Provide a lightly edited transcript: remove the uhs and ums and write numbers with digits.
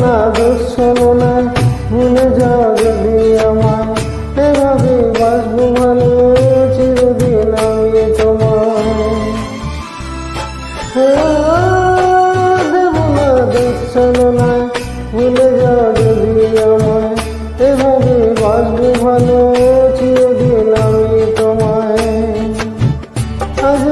না দুঃশলো না, ভুলে যাও যদি আমায়, এভাবে বাসবো ভালো চিরদিন আমি তোমায়। দেব না দুঃশলো না, ভুলে যাও যদি আমায়, এভাবে বাসবো ভালো চিরদিন আমি তোমায়। আজ